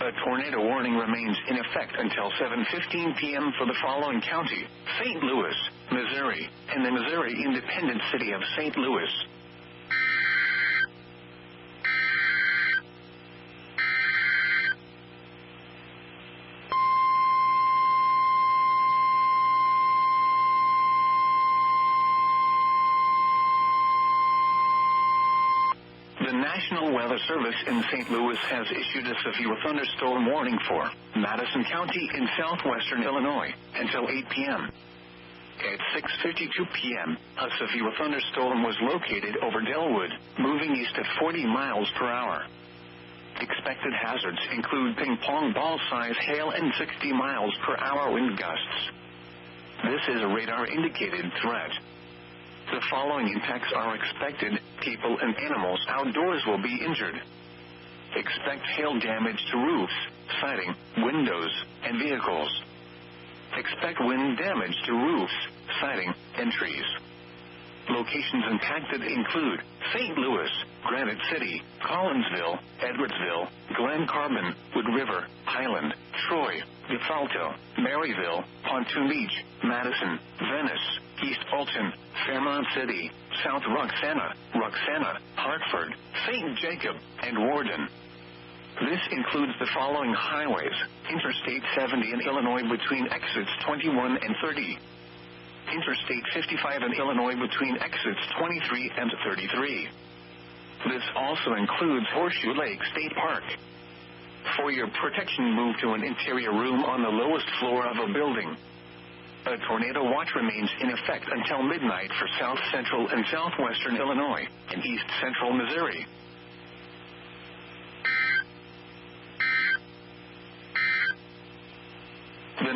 A tornado warning remains in effect until 7:15 p.m. for the following county: St. Louis, Missouri, and the Missouri independent city of St. Louis. The National Weather Service in St. Louis has issued a severe thunderstorm warning for Madison County in southwestern Illinois until 8 p.m. At 6:52 p.m., a severe thunderstorm was located over Dellwood, moving east at 40 miles per hour. Expected hazards include ping-pong ball-size hail and 60 miles per hour wind gusts. This is a radar-indicated threat. The following impacts are expected: people and animals outdoors will be injured. Expect hail damage to roofs, siding, windows, and vehicles. Expect wind damage to roofs, siding, and trees. Locations impacted include St. Louis, Granite City, Collinsville, Edwardsville, Glen, Wood River, Highland, Troy, DeFalto, Maryville, Pontoon Beach, Madison, Venice, East Alton, Fairmont City, South Roxana, Hartford, St. Jacob, and Warden. This includes the following highways: Interstate 70 in Illinois between exits 21 and 30. Interstate 55 in Illinois between exits 23 and 33. This also includes Horseshoe Lake State Park. For your protection, move to an interior room on the lowest floor of a building. A tornado watch remains in effect until midnight for south central and southwestern Illinois and east central Missouri. The